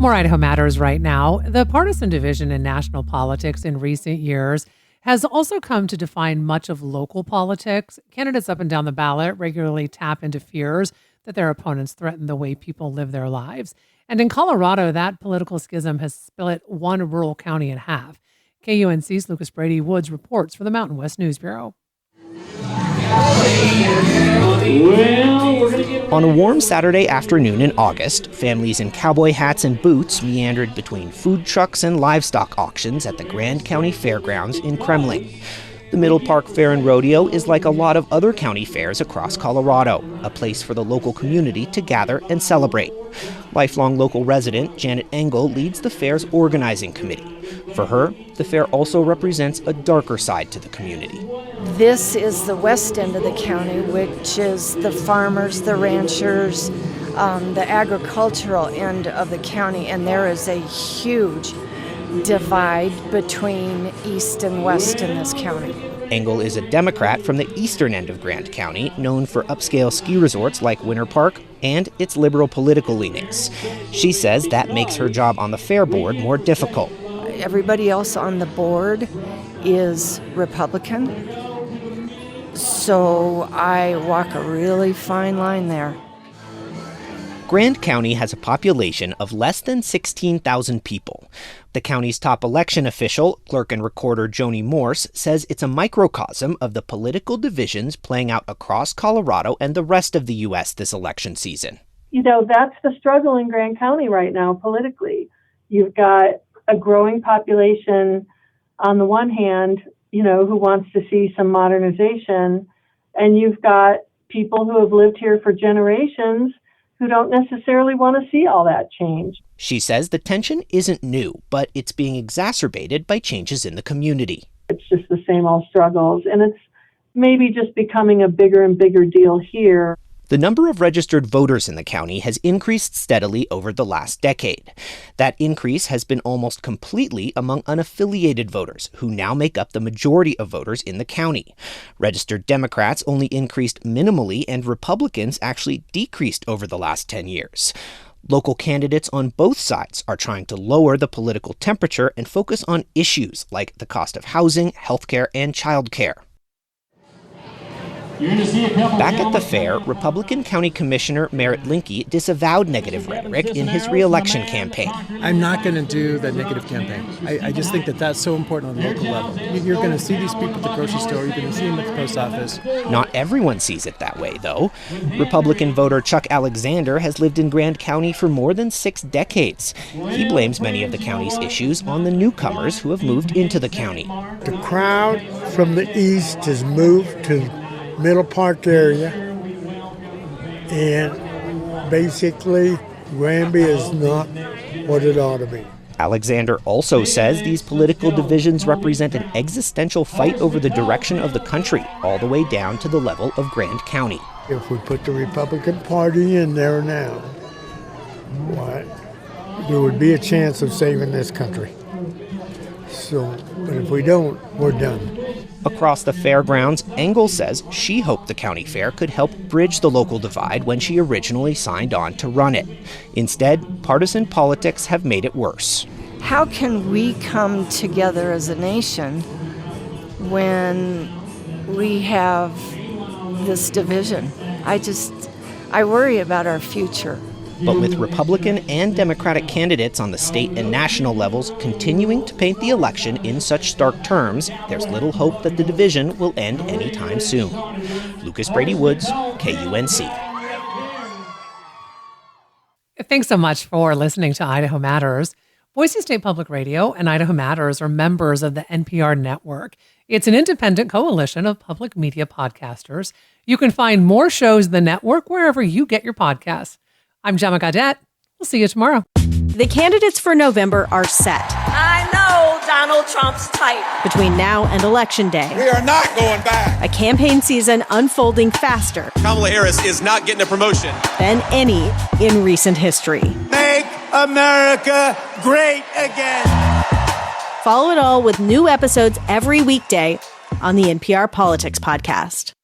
More Idaho Matters right now. The partisan division in national politics in recent years has also come to define much of local politics. Candidates up and down the ballot regularly tap into fears that their opponents threaten the way people live their lives. And in Colorado, that political schism has split one rural county in half. KUNC's Lucas Brady Woods reports for the Mountain West News Bureau. On a warm Saturday afternoon in August, families in cowboy hats and boots meandered between food trucks and livestock auctions at the Grand County Fairgrounds in Kremling. The Middle Park Fair and Rodeo is like a lot of other county fairs across Colorado, a place for the local community to gather and celebrate. Lifelong local resident Janet Engel leads the fair's organizing committee. For her, the fair also represents a darker side to the community. This is the west end of the county, which is the farmers, the ranchers, the agricultural end of the county, and there is a huge divide between east and west in this county. Engel is a Democrat from the eastern end of Grand County, known for upscale ski resorts like Winter Park and its liberal political leanings. She says that makes her job on the fair board more difficult. Everybody else on the board is Republican, so I walk a really fine line there. Grand County has a population of less than 16,000 people. The county's top election official, clerk and recorder Joni Morse, says it's a microcosm of the political divisions playing out across Colorado and the rest of the U.S. this election season. You know, that's the struggle in Grand County right now politically. You've got a growing population on the one hand, you know, who wants to see some modernization, and you've got people who have lived here for generations who don't necessarily want to see all that change. She says the tension isn't new, but it's being exacerbated by changes in the community. It's just the same old struggles, and it's maybe just becoming a bigger and bigger deal here. The number of registered voters in the county has increased steadily over the last decade. That increase has been almost completely among unaffiliated voters, who now make up the majority of voters in the county. Registered Democrats only increased minimally, and Republicans actually decreased over the last 10 years. Local candidates on both sides are trying to lower the political temperature and focus on issues like the cost of housing, healthcare, and childcare. Back at the fair, Republican County Commissioner Merritt Linke disavowed negative rhetoric in his re-election campaign. I'm not going to do the negative campaign. I just think that that's so important on the local level. You're going to see these people at the grocery store. You're going to see them at the post office. Not everyone sees it that way, though. Republican voter Chuck Alexander has lived in Grand County for more than 6 decades. He blames many of the county's issues on the newcomers who have moved into the county. The crowd from the east has moved to Middle Park area, and basically Granby is not what it ought to be. Alexander also says these political divisions represent an existential fight over the direction of the country, all the way down to the level of Grand County. If we put the Republican Party in there now, there would be a chance of saving this country. But if we don't, we're done. Across the fairgrounds, Engel says she hoped the county fair could help bridge the local divide when she originally signed on to run it. Instead, partisan politics have made it worse. How can we come together as a nation when we have this division? I worry about our future. But with Republican and Democratic candidates on the state and national levels continuing to paint the election in such stark terms, there's little hope that the division will end anytime soon. Lucas Brady Woods, KUNC. Thanks so much for listening to Idaho Matters. Boise State Public Radio and Idaho Matters are members of the NPR network. It's an independent coalition of public media podcasters. You can find more shows in the network wherever you get your podcasts. I'm Gemma Gaudette. We'll see you tomorrow. The candidates for November are set. I know Donald Trump's type. Between now and Election Day. We are not going back. A campaign season unfolding faster. Kamala Harris is not getting a promotion. Than any in recent history. Make America great again. Follow it all with new episodes every weekday on the NPR Politics Podcast.